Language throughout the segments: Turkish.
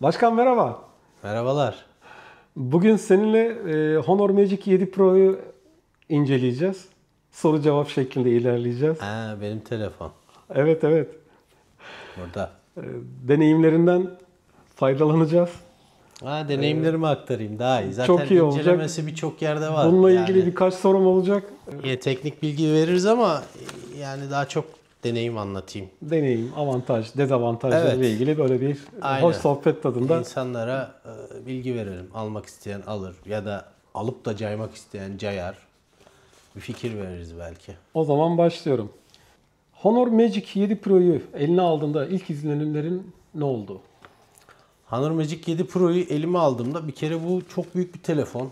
Başkan merhaba. Merhabalar. Bugün seninle Honor Magic 7 Pro'yu inceleyeceğiz. Soru cevap şeklinde ilerleyeceğiz. Benim telefon. Evet evet. Burada. E, Deneyimlerinden faydalanacağız. Deneyimlerimi aktarayım daha iyi. Zaten Çok iyi olacak. incelemesi birçok yerde var. Bununla ilgili birkaç sorum olacak. Teknik bilgi veririz ama yani daha çok deneyim anlatayım. Deneyim, avantaj, dezavantajlarıyla Evet. ilgili böyle bir Aynen. hoş sohbet tadında. İnsanlara bilgi verelim. Almak isteyen alır ya da alıp da caymak isteyen cayar. Bir fikir veririz belki. O zaman başlıyorum. Honor Magic 7 Pro'yu eline aldığında ilk izlenimlerin ne oldu? Honor Magic 7 Pro'yu elime aldığımda bir kere bu çok büyük bir telefon.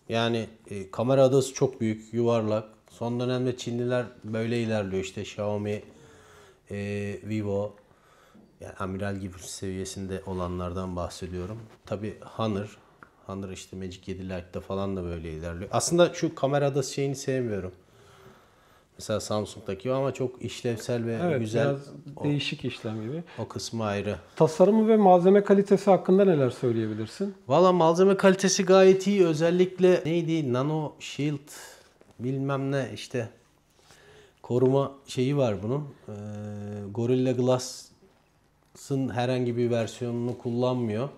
Yani kamera adası çok büyük, yuvarlak. Son dönemde Çinliler böyle ilerliyor. İşte Xiaomi, Vivo, yani amiral gibi seviyesinde olanlardan bahsediyorum. Tabii Honor işte Magic 7 Lite'da falan da böyle ilerliyor. Aslında şu kamera adası şeyini sevmiyorum. Mesela Samsung'daki o ama çok işlevsel ve Evet, güzel. biraz değişik işlem gibi. O kısmı ayrı. Tasarımı ve malzeme kalitesi hakkında neler söyleyebilirsin? Valla malzeme kalitesi gayet iyi. Özellikle neydi? Nano Shield bilmem ne işte koruma şeyi var bunun. Gorilla Glass'ın herhangi bir versiyonunu kullanmıyor.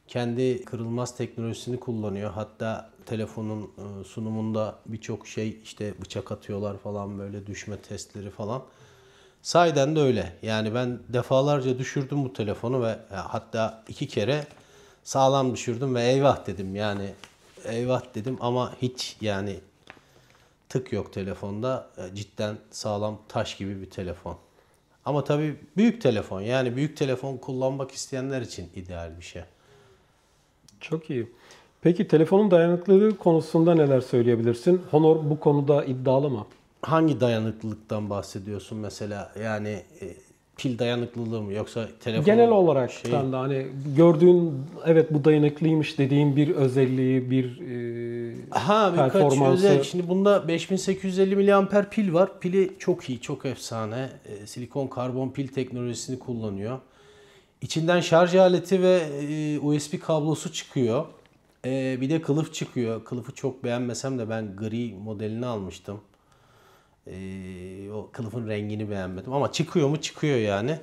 Kendi kırılmaz teknolojisini kullanıyor. Hatta telefonun sunumunda birçok şey işte bıçak atıyorlar falan böyle düşme testleri falan. Sahiden de öyle. Yani ben defalarca düşürdüm bu telefonu ve hatta 2 kere sağlam düşürdüm ve eyvah dedim yani eyvah dedim ama hiç yani tık yok telefonda. Cidden sağlam taş gibi bir telefon. Ama tabii büyük telefon yani büyük telefon kullanmak isteyenler için ideal bir şey. Çok iyi. Peki telefonun dayanıklılığı konusunda neler söyleyebilirsin? Honor bu konuda iddialı mı? Hangi dayanıklılıktan bahsediyorsun mesela? Yani pil dayanıklılığı mı yoksa telefon Genel olarak sen de hani gördüğün evet bu dayanıklıymış dediğin bir özelliği, bir Birkaç performansı. özel. Şimdi bunda 5850 mAh pil var. Pili çok iyi, çok efsane. Silikon karbon pil teknolojisini kullanıyor. İçinden şarj aleti ve USB kablosu çıkıyor. Bir de kılıf çıkıyor. Kılıfı çok beğenmesem de ben gri modelini almıştım. O kılıfın rengini beğenmedim ama çıkıyor mu çıkıyor yani.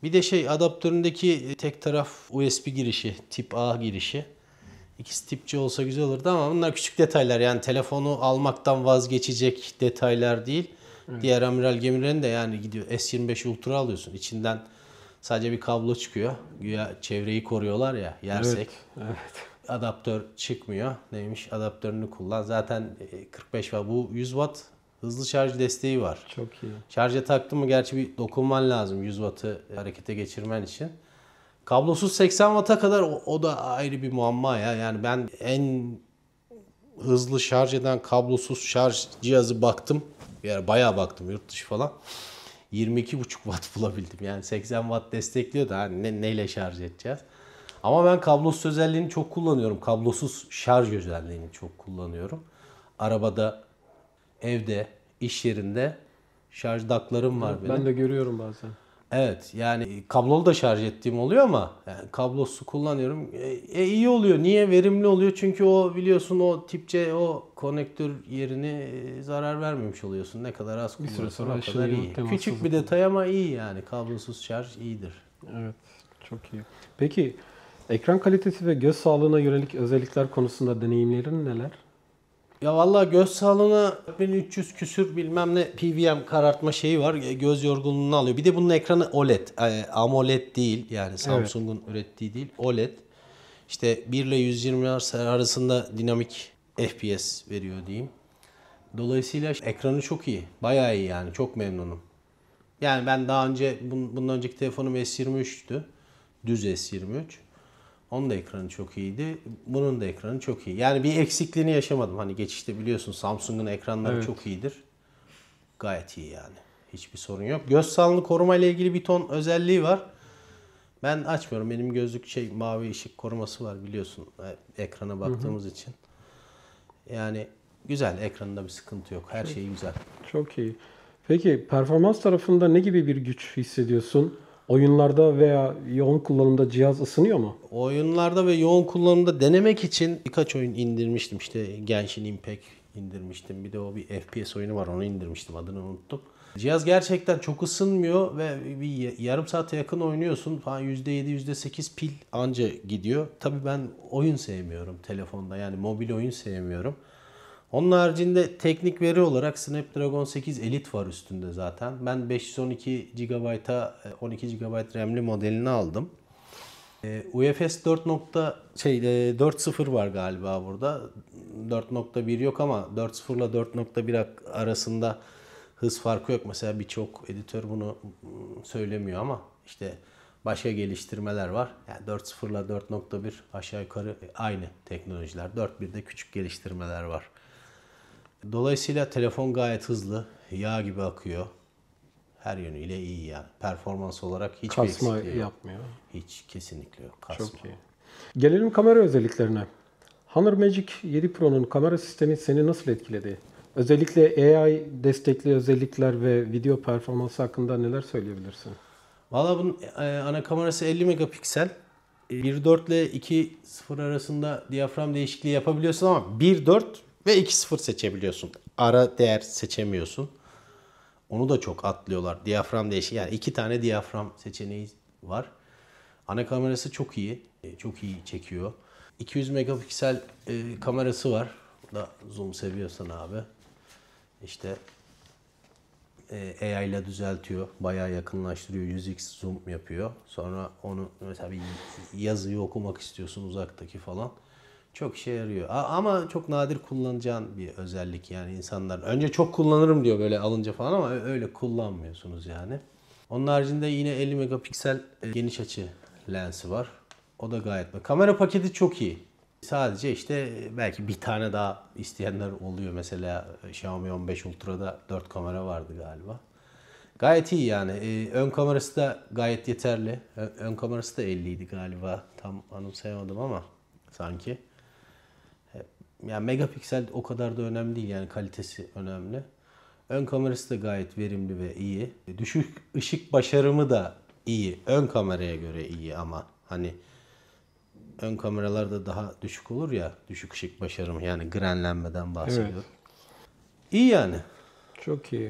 Bir de adaptöründeki tek taraf USB girişi, tip A girişi. İkisi tip C olsa güzel olurdu ama bunlar küçük detaylar. Yani telefonu almaktan vazgeçecek detaylar değil. Evet. Diğer amiral gemilerin de yani gidiyor S25 Ultra alıyorsun. İçinden sadece bir kablo çıkıyor. Güya çevreyi koruyorlar ya yersek. Evet, evet. Adaptör çıkmıyor. Neymiş? Adaptörünü kullan. Zaten 45 Watt. Bu 100 Watt hızlı şarj desteği var. Çok iyi. Şarja taktın mı gerçi bir dokunman lazım 100 Watt'ı harekete geçirmen için. Kablosuz 80 Watt'a kadar o da ayrı bir muamma ya. Yani ben en hızlı şarj eden kablosuz şarj cihazı baktım. Yani bayağı baktım yurt dışı falan. 22,5 Watt bulabildim. Yani 80 Watt destekliyor da neyle şarj edeceğiz? Ama ben kablosuz özelliğini çok kullanıyorum. Kablosuz şarj özelliğini çok kullanıyorum. Arabada, evde, iş yerinde şarj dock'larım var benim. Ben de görüyorum bazen. Evet yani kablolu da şarj ettiğim oluyor ama yani kablosuz kullanıyorum. İyi oluyor. Niye? Verimli oluyor. Çünkü o biliyorsun o tip C o konektör yerini zarar vermemiş oluyorsun. Ne kadar az kullanırsan o kadar iyi. Küçük bir detay ama iyi yani. Kablosuz şarj iyidir. Evet. Çok iyi. Peki ekran kalitesi ve göz sağlığına yönelik özellikler konusunda deneyimlerin neler? Ya vallahi göz sağlığına 1300 küsür bilmem ne PVM karartma şeyi var. Göz yorgunluğunu alıyor. Bir de bunun ekranı OLED. AMOLED değil. Yani Samsung'un ürettiği değil. OLED. İşte 1 ile 120 Hz arasında dinamik FPS veriyor diyeyim. Dolayısıyla ekranı çok iyi. Bayağı iyi yani. Çok memnunum. Yani ben daha önce bundan önceki telefonum S23'tü. Düz S23. Onun da ekranı çok iyiydi. Bunun da ekranı çok iyi. Yani bir eksikliğini yaşamadım. Hani geçişte biliyorsun Samsung'un ekranları çok iyidir. Gayet iyi yani. Hiçbir sorun yok. Göz sağlığını koruma ile ilgili bir ton özelliği var. Ben açmıyorum. Benim gözlük mavi ışık koruması var biliyorsun. Ekrana baktığımız için. Yani güzel. Ekranında bir sıkıntı yok. Her şey güzel. Çok iyi. Peki performans tarafında ne gibi bir güç hissediyorsun? Oyunlarda veya yoğun kullanımda cihaz ısınıyor mu? Oyunlarda ve yoğun kullanımda denemek için birkaç oyun indirmiştim. İşte Genshin Impact indirmiştim. Bir de o bir FPS oyunu var, onu indirmiştim. Adını unuttum. Cihaz gerçekten çok ısınmıyor ve bir yarım saate yakın oynuyorsun falan, %7 %8 pil anca gidiyor. Tabii ben oyun sevmiyorum telefonda, yani mobil oyun sevmiyorum. Onun haricinde teknik veri olarak Snapdragon 8 Elite var üstünde zaten. Ben 512 GB'a 12 GB RAM'li modelini aldım. UFS 4.0 var galiba burada. 4.1 yok ama 4.0 ile 4.1 arasında hız farkı yok. Mesela birçok editör bunu söylemiyor ama işte başka geliştirmeler var. Yani 4.0 ile 4.1 aşağı yukarı aynı teknolojiler. 4.1'de küçük geliştirmeler var. Dolayısıyla telefon gayet hızlı, yağ gibi akıyor. Her yönüyle iyi yani. Performans olarak hiçbir Kasma eksikliği yok. yapmıyor. Hiç, kesinlikle yok. Kasma. Çok iyi. Gelelim kamera özelliklerine. Honor Magic 7 Pro'nun kamera sistemi seni nasıl etkiledi? Özellikle AI destekli özellikler ve video performansı hakkında neler söyleyebilirsin? Valla bunun ana kamerası 50 megapiksel. 1.4 ile 2.0 arasında diyafram değişikliği yapabiliyorsun ama 1.4 ve 2.0 seçebiliyorsun. Ara değer seçemiyorsun. Onu da çok atlıyorlar. Diyafram değişikliği, yani 2 tane diyafram seçeneği var. Ana kamerası çok iyi. Çok iyi çekiyor. 200 megapiksel kamerası var. Da zoom seviyorsan abi. İşte AI ile düzeltiyor. Bayağı yakınlaştırıyor. 100x zoom yapıyor. Sonra onu mesela bir yazıyı okumak istiyorsun uzaktaki falan. Çok işe yarıyor. Ama çok nadir kullanacağın bir özellik yani insanlar. Önce çok kullanırım diyor böyle alınca falan ama öyle kullanmıyorsunuz yani. Onun haricinde yine 50 megapiksel geniş açı lensi var. O da gayet. Kamera paketi çok iyi. Sadece işte belki bir tane daha isteyenler oluyor. Mesela Xiaomi 15 Ultra'da 4 kamera vardı galiba. Gayet iyi yani. Ön kamerası da gayet yeterli. Ön kamerası da 50 idi galiba. Tam anımsayamadım ama sanki. Yani megapiksel o kadar da önemli değil, yani kalitesi önemli. Ön kamerası da gayet verimli ve iyi. Düşük ışık başarımı da iyi. Ön kameraya göre iyi ama hani ön kameralarda daha düşük olur ya, düşük ışık başarımı, yani grenlenmeden bahsediyorum. Evet. İyi yani. Çok iyi.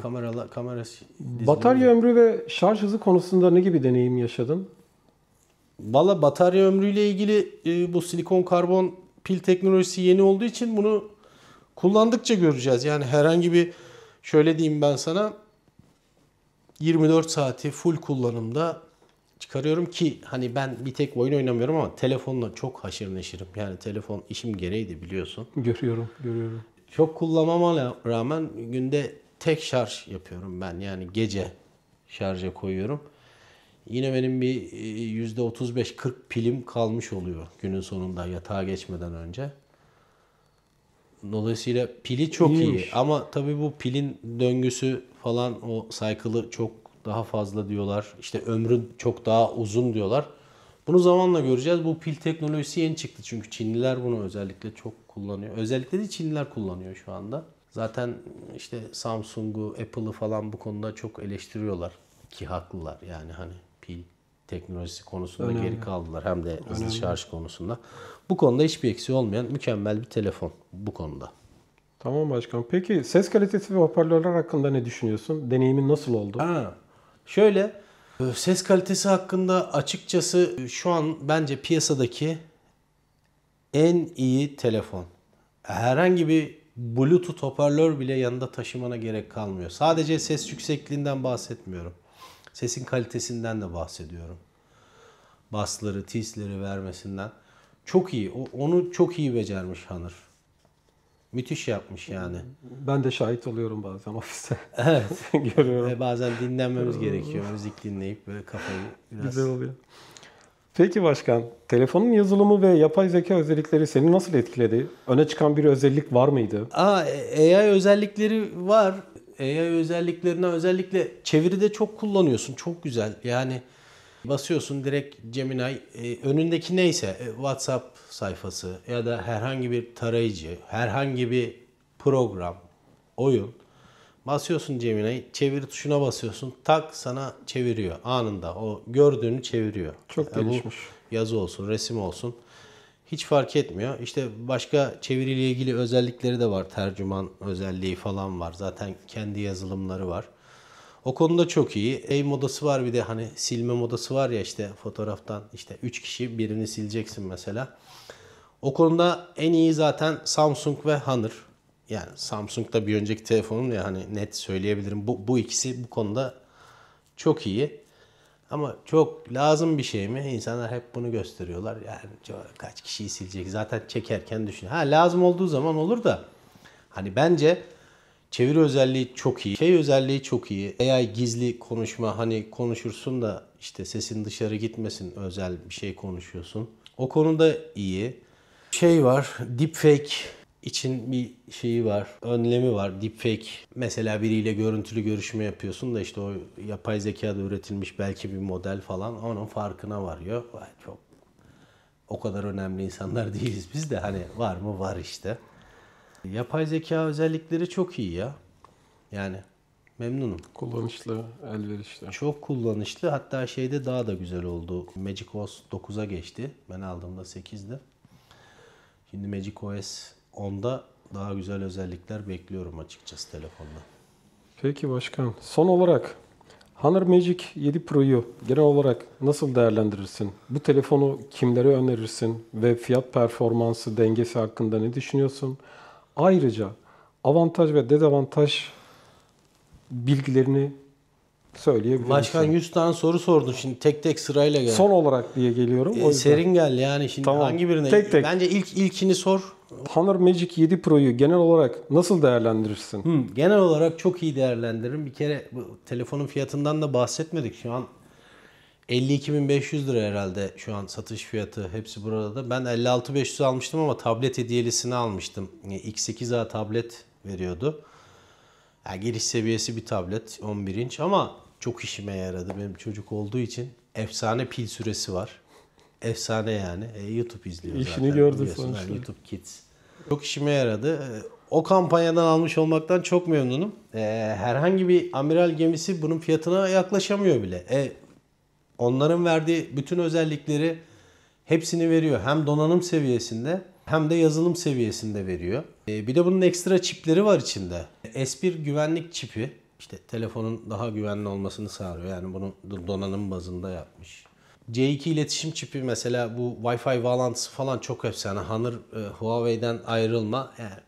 Kamerası batarya ömrü ve şarj hızı konusunda ne gibi deneyim yaşadın? Valla batarya ömrüyle ilgili bu silikon karbon pil teknolojisi yeni olduğu için bunu kullandıkça göreceğiz. Yani herhangi bir, şöyle diyeyim ben sana, 24 saati full kullanımda çıkarıyorum ki hani ben bir tek oyun oynamıyorum ama telefonla çok haşır neşirim. Yani telefon işim gereği de biliyorsun. Görüyorum. Çok kullanmama rağmen günde tek şarj yapıyorum ben. Yani gece şarja koyuyorum. Yine benim bir %35-40 pilim kalmış oluyor günün sonunda yatağa geçmeden önce. Dolayısıyla pili çok İyiymiş. iyi. Ama tabii bu pilin döngüsü falan, o cycle'ı çok daha fazla diyorlar. İşte ömrü çok daha uzun diyorlar. Bunu zamanla göreceğiz. Bu pil teknolojisi yeni çıktı. Çünkü Çinliler bunu özellikle çok kullanıyor. Özellikle de Çinliler kullanıyor şu anda. Zaten işte Samsung'u, Apple'ı falan bu konuda çok eleştiriyorlar. Ki haklılar yani, hani pil teknolojisi konusunda geri kaldılar. Hem de hızlı şarj konusunda. Bu konuda hiçbir eksiği olmayan mükemmel bir telefon bu konuda. Tamam başkan. Peki ses kalitesi ve hoparlörler hakkında ne düşünüyorsun? Deneyimin nasıl oldu? Şöyle, ses kalitesi hakkında açıkçası şu an bence piyasadaki en iyi telefon. Herhangi bir Bluetooth hoparlör bile yanında taşımana gerek kalmıyor. Sadece ses yüksekliğinden bahsetmiyorum. Sesin kalitesinden de bahsediyorum. Bassları, tizzleri vermesinden. Çok iyi. Onu çok iyi becermiş Honor. Müthiş yapmış yani. Ben de şahit oluyorum bazen ofiste. Evet. Görüyorum. Ve bazen dinlenmemiz gerekiyor. Müzik dinleyip böyle kafayı biraz... Güzel oluyor. Peki başkan, telefonun yazılımı ve yapay zeka özellikleri seni nasıl etkiledi? Öne çıkan bir özellik var mıydı? AI özellikleri var. AI özelliklerine özellikle çeviride çok kullanıyorsun. Çok güzel. Yani basıyorsun direkt Gemini, önündeki neyse WhatsApp sayfası ya da herhangi bir tarayıcı, herhangi bir program, oyun. Basıyorsun Gemini'yi, çeviri tuşuna basıyorsun. Tak sana çeviriyor anında. O gördüğünü çeviriyor. Çok Bu gelişmiş. yazı olsun, resim olsun. Hiç fark etmiyor. İşte başka çeviriyle ilgili özellikleri de var. Tercüman özelliği falan var. Zaten kendi yazılımları var. O konuda çok iyi. Modası var, bir de hani silme modası var ya, işte fotoğraftan işte 3 kişi birini sileceksin mesela. O konuda en iyi zaten Samsung ve Honor. Yani Samsung da bir önceki telefonum ya, hani net söyleyebilirim. Bu ikisi bu konuda çok iyi. Ama çok lazım bir şey mi? İnsanlar hep bunu gösteriyorlar. Yani kaç kişiyi silecek? Zaten çekerken düşün. Ha, lazım olduğu zaman olur da. Hani bence çeviri özelliği çok iyi. Şey özelliği çok iyi. AI gizli konuşma, hani konuşursun da işte sesin dışarı gitmesin, özel bir şey konuşuyorsun. O konuda iyi. Şey var, deepfake için bir şeyi var, önlemi var. Deepfake, mesela biriyle görüntülü görüşme yapıyorsun da işte o yapay zekada üretilmiş belki bir model falan, onun farkına varıyor. Vay, çok o kadar önemli insanlar değiliz biz de, hani var mı var işte. Yapay zeka özellikleri çok iyi ya. Yani memnunum. Kullanışlı, elverişli. Çok kullanışlı. Hatta şeyde daha da güzel oldu. macOS 9'a geçti. Ben aldığımda 8'di. Şimdi macOS 10'da daha güzel özellikler bekliyorum açıkçası telefonda. Peki başkan, son olarak Honor Magic 7 Pro'yu genel olarak nasıl değerlendirirsin? Bu telefonu kimlere önerirsin ve fiyat performansı dengesi hakkında ne düşünüyorsun? Ayrıca avantaj ve dezavantaj bilgilerini söyleyebilir Başkan misin? 100 tane soru sordun. Şimdi tek tek sırayla gel. Son olarak diye geliyorum. O yüzden. Serin gel yani, şimdi Tamam. hangi birine? Tek tek. Bence ilkini sor. Honor Magic 7 Pro'yu genel olarak nasıl değerlendirirsin? Genel olarak çok iyi değerlendiririm. Bir kere bu telefonun fiyatından da bahsetmedik. Şu an 52.500 lira herhalde şu an satış fiyatı, hepsi burada da. Ben 56.500 almıştım ama tablet hediyelisini almıştım. X8A tablet veriyordu. Yani giriş seviyesi bir tablet, 11 inç, ama çok işime yaradı. Benim çocuk olduğu için efsane pil süresi var. Efsane yani. YouTube izliyor zaten. İşini gördü biliyorsun. sonuçta. Yani YouTube Kids. Çok işime yaradı. O kampanyadan almış olmaktan çok memnunum. Herhangi bir amiral gemisi bunun fiyatına yaklaşamıyor bile. Onların verdiği bütün özellikleri hepsini veriyor. Hem donanım seviyesinde hem de yazılım seviyesinde veriyor. Bir de bunun ekstra çipleri var içinde. S1 güvenlik çipi, işte telefonun daha güvenli olmasını sağlıyor. Yani bunu donanım bazında yapmış. C2 iletişim çipi, mesela bu Wi-Fi bağlantısı falan çok efsane. Honor Huawei'den ayrılma. Yani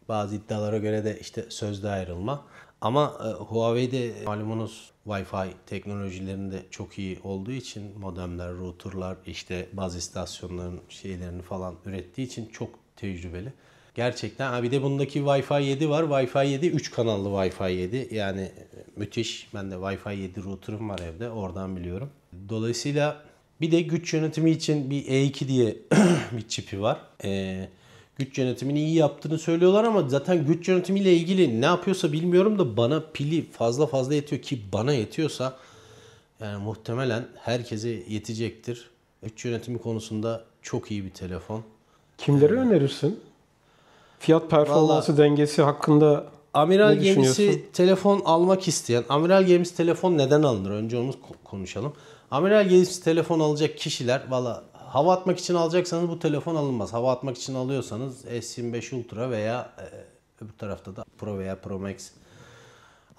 bazı iddialara göre de işte sözde ayrılma. Ama Huawei'de malumunuz Wi-Fi teknolojilerinde çok iyi olduğu için, modemler, routerlar, işte baz istasyonlarının şeylerini falan ürettiği için çok tecrübeli. Gerçekten. Bir de bundaki Wi-Fi 7 var. Wi-Fi 7 3 kanallı Wi-Fi 7. Yani müthiş. Ben de Wi-Fi 7 router'ım var evde. Oradan biliyorum. Dolayısıyla bir de güç yönetimi için bir E2 diye bir çipi var. Güç yönetimini iyi yaptığını söylüyorlar ama zaten güç yönetimiyle ilgili ne yapıyorsa bilmiyorum da bana pili fazla yetiyor, ki bana yetiyorsa yani muhtemelen herkese yetecektir. Güç yönetimi konusunda çok iyi bir telefon. Kimlere önerirsin? Fiyat performansı dengesi hakkında Amiral ne düşünüyorsun? gemisi telefon almak isteyen, amiral gemisi telefon neden alınır? Önce onu konuşalım. Amiral gemisi telefon alacak kişiler, valla hava atmak için alacaksanız bu telefon alınmaz. Hava atmak için alıyorsanız S25 Ultra veya öbür tarafta da Pro veya Pro Max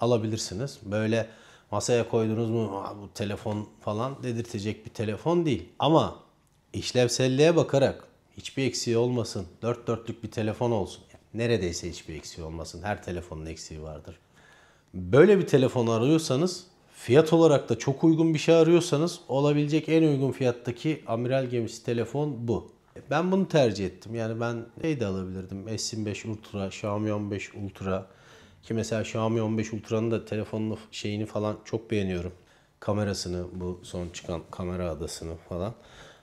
alabilirsiniz. Böyle masaya koydunuz mu bu telefon falan dedirtecek bir telefon değil. Ama işlevselliğe bakarak hiçbir eksiği olmasın, dört dörtlük bir telefon olsun. Neredeyse hiçbir eksiği olmasın. Her telefonun eksiği vardır. Böyle bir telefon arıyorsanız, fiyat olarak da çok uygun bir şey arıyorsanız, olabilecek en uygun fiyattaki amiral gemisi telefon bu. Ben bunu tercih ettim. Yani ben de alabilirdim. S25 Ultra, Xiaomi 15 Ultra. Ki mesela Xiaomi 15 Ultra'nın da telefonun şeyini falan çok beğeniyorum. Kamerasını, bu son çıkan kamera adasını falan.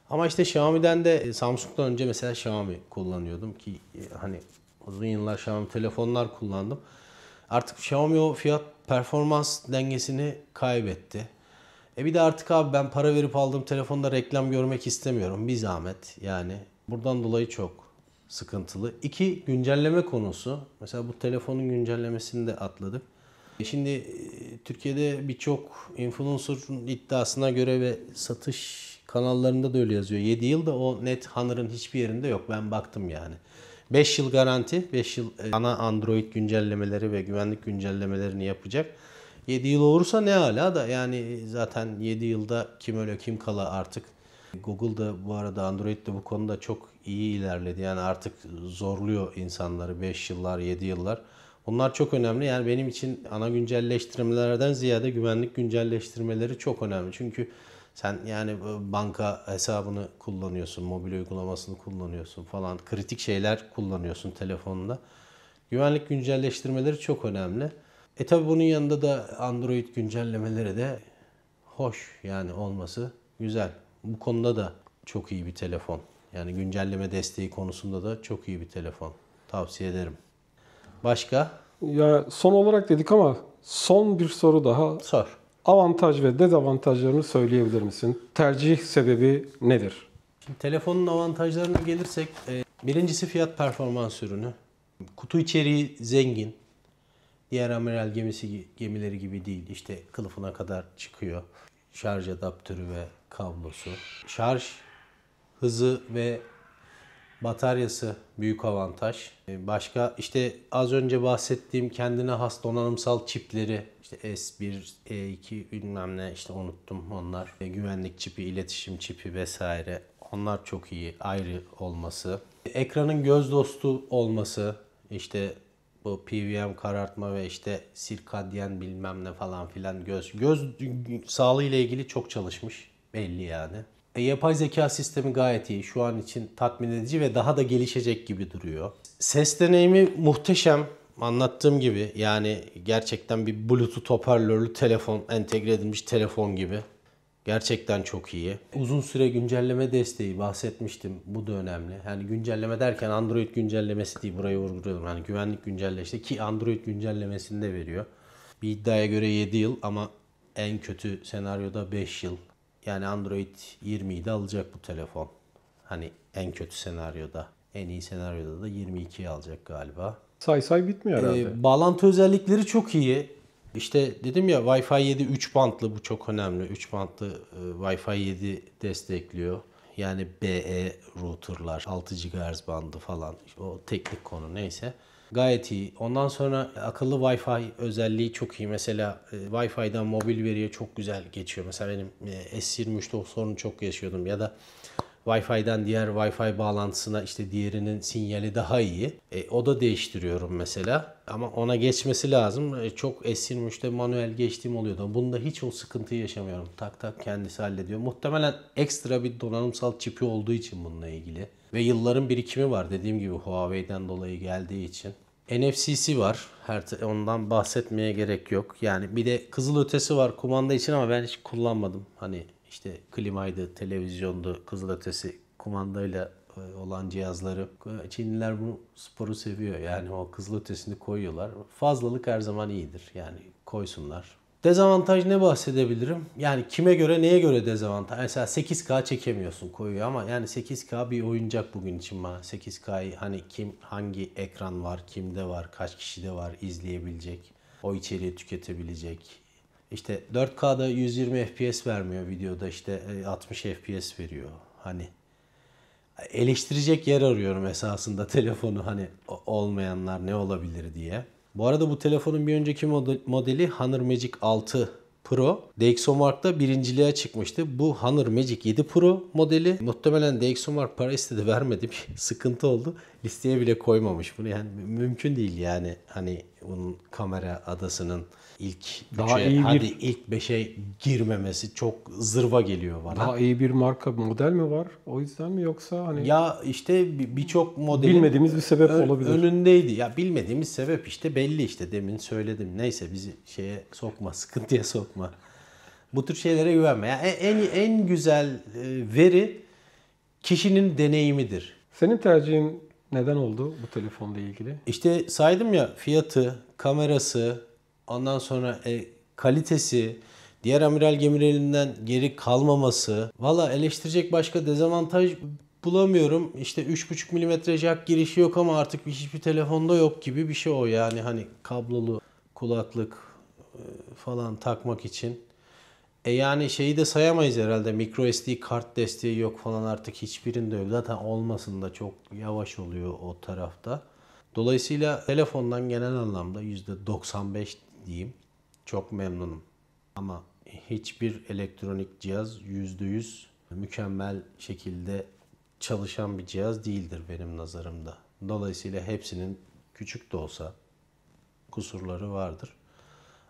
Ama işte Xiaomi'den de Samsung'dan önce mesela Xiaomi kullanıyordum ki hani uzun yıllar Xiaomi telefonlar kullandım. Artık Xiaomi o fiyat performans dengesini kaybetti. Bir de artık abi ben para verip aldığım telefonda reklam görmek istemiyorum. Bir zahmet yani. Buradan dolayı çok sıkıntılı. 2 güncelleme konusu. Mesela bu telefonun güncellemesini de atladık. Şimdi Türkiye'de birçok influencer'ın iddiasına göre ve satış kanallarında da öyle yazıyor. 7 yıl da o net Honor'ın hiçbir yerinde yok. Ben baktım yani. 5 yıl garanti, 5 yıl ana Android güncellemeleri ve güvenlik güncellemelerini yapacak. 7 yıl olursa ne hala da yani zaten 7 yılda kim öyle kim kala artık. Google da bu arada Android'de bu konuda çok iyi ilerledi. Yani artık zorluyor insanları 5 yıllar, 7 yıllar. Bunlar çok önemli. Yani benim için ana güncelleştirmelerden ziyade güvenlik güncelleştirmeleri çok önemli. Çünkü sen yani banka hesabını kullanıyorsun, mobil uygulamasını kullanıyorsun falan. Kritik şeyler kullanıyorsun telefonunda. Güvenlik güncelleştirmeleri çok önemli. Tabi bunun yanında da Android güncellemeleri de hoş yani olması güzel. Bu konuda da çok iyi bir telefon. Yani güncelleme desteği konusunda da çok iyi bir telefon. Tavsiye ederim. Başka? Ya son olarak dedik ama son bir soru daha. Sor. Avantaj ve dezavantajlarını söyleyebilir misin? Tercih sebebi nedir? Şimdi telefonun avantajlarına gelirsek birincisi fiyat performans ürünü. Kutu içeriği zengin. Diğer amiral gemileri gibi değil. İşte kılıfına kadar çıkıyor. Şarj adaptörü ve kablosu. Şarj hızı ve bataryası büyük avantaj. Başka işte az önce bahsettiğim kendine has donanımsal çipleri işte S1, E2 bilmem ne işte unuttum onlar. Güvenlik çipi, iletişim çipi vesaire. Onlar çok iyi ayrı olması. Ekranın göz dostu olması işte bu PVM karartma ve işte sirkadyen bilmem ne falan filan göz sağlığı ile ilgili çok çalışmış belli yani. Yapay zeka sistemi gayet iyi. Şu an için tatmin edici ve daha da gelişecek gibi duruyor. Ses deneyimi muhteşem. Anlattığım gibi yani gerçekten bir Bluetooth hoparlörlü telefon, entegre edilmiş telefon gibi. Gerçekten çok iyi. Uzun süre güncelleme desteği bahsetmiştim. Bu da önemli. Yani güncelleme derken Android güncellemesi değil. Burayı vurguluyorum. Yani güvenlik güncelleşti ki Android güncellemesini de veriyor. Bir iddiaya göre 7 yıl ama en kötü senaryoda 5 yıl. Yani Android 20'yi de alacak bu telefon. Hani en kötü senaryoda. En iyi senaryoda da 22'yi alacak galiba. Say bitmiyor herhalde. Bağlantı özellikleri çok iyi. İşte dedim ya Wi-Fi 7 3 bantlı bu çok önemli. 3 bantlı Wi-Fi 7 destekliyor. Yani BE routerlar 6 GHz bandı falan. İşte o teknik konu neyse. Gayet iyi. Ondan sonra akıllı Wi-Fi özelliği çok iyi. Mesela Wi-Fi'den mobil veriye çok güzel geçiyor. Mesela benim S23'te o sorunu çok yaşıyordum. Ya da Wi-Fi'den diğer Wi-Fi bağlantısına işte diğerinin sinyali daha iyi. O da değiştiriyorum mesela. Ama ona geçmesi lazım. Çok S23'te manuel geçtiğim oluyordu. Bunda hiç o sıkıntıyı yaşamıyorum. Tak tak kendisi hallediyor. Muhtemelen ekstra bir donanımsal çipi olduğu için bununla ilgili. Ve yılların birikimi var. Dediğim gibi Huawei'den dolayı geldiği için. NFC'si var. Ondan bahsetmeye gerek yok. Yani bir de kızılötesi var kumanda için ama ben hiç kullanmadım. Hani işte klimaydı, televizyondu, kızılötesi kumandayla olan cihazları. Çinliler bu sporu seviyor. Yani o kızılötesini koyuyorlar. Fazlalık her zaman iyidir. Yani koysunlar. Dezavantaj ne bahsedebilirim? Yani kime göre neye göre dezavantaj? Mesela 8K çekemiyorsun koyuyor ama yani 8K bir oyuncak bugün için bana. 8K'yı hani kim hangi ekran var, kimde var, kaç kişide var izleyebilecek, o içeriği tüketebilecek. İşte 4K'da 120 FPS vermiyor videoda işte 60 FPS veriyor. Hani eleştirecek yer arıyorum esasında telefonu hani olmayanlar ne olabilir diye. Bu arada bu telefonun bir önceki modeli Honor Magic 6 Pro. DxOMark'ta birinciliğe çıkmıştı. Bu Honor Magic 7 Pro modeli. Muhtemelen DxOMark para istedi vermedi. Bir sıkıntı oldu. Listeye bile koymamış bunu. Yani mümkün değil yani. Hani bunun kamera adasının ilk 3'e ilk 5'e girmemesi çok zırva geliyor bana. Daha iyi bir marka model mi var? O yüzden mi yoksa hani Ya işte birçok modelin bilmediğimiz bir sebep olabilir. Önündeydi. Ya bilmediğimiz sebep işte belli işte demin söyledim. Neyse bizi şeye sokma, sıkıntıya sokma. Bu tür şeylere güvenme. Yani en güzel veri kişinin deneyimidir. Senin tercihin neden oldu bu telefonla ilgili? İşte saydım ya fiyatı, kamerası, ondan sonra kalitesi, diğer amiral gemilerinden geri kalmaması. Valla eleştirecek başka dezavantaj bulamıyorum. İşte 3.5 milimetre jack girişi yok ama artık hiçbir telefonda yok gibi bir şey o. Yani hani kablolu kulaklık falan takmak için. Yani şeyi de sayamayız herhalde. Micro SD kart desteği yok falan, artık hiçbirinde yok. Zaten olmasın da çok yavaş oluyor o tarafta. Dolayısıyla telefondan genel anlamda %95 diyeyim, çok memnunum. Ama hiçbir elektronik cihaz %100 mükemmel şekilde çalışan bir cihaz değildir benim nazarımda. Dolayısıyla hepsinin küçük de olsa kusurları vardır.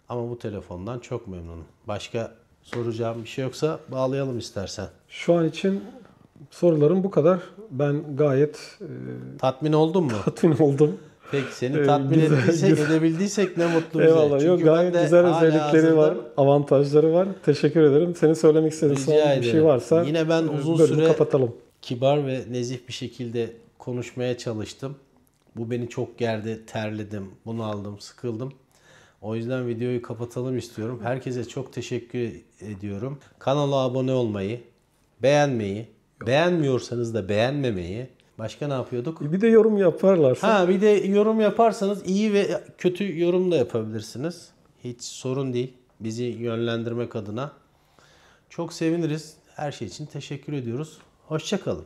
Ama bu telefondan çok memnunum. Başka soracağım bir şey yoksa bağlayalım istersen. Şu an için sorularım bu kadar. Ben gayet Tatmin oldun mu? tatmin oldum. Peki seni tatmin Güzel, ettiysek, güzel. edebildiysek ne mutlu bize. Eyvallah. Yok, Çünkü gayet ben de güzel hala özellikleri var, hazırda- avantajları var. Teşekkür ederim. Senin söylemek istediğin son Rica bir şey ederim. varsa Yine ben uzun bölümü süre kapatalım. kibar ve nezih bir şekilde konuşmaya çalıştım. Bu beni çok gerdi, terledim, bunaldım, sıkıldım. O yüzden videoyu kapatalım istiyorum. Herkese çok teşekkür ediyorum. Kanala abone olmayı, beğenmeyi, beğenmiyorsanız da beğenmemeyi. Başka ne yapıyorduk? Bir de yorum yaparlarsa. Ha, bir de yorum yaparsanız iyi ve kötü yorum da yapabilirsiniz. Hiç sorun değil. Bizi yönlendirmek adına. Çok seviniriz. Her şey için teşekkür ediyoruz. Hoşça kalın.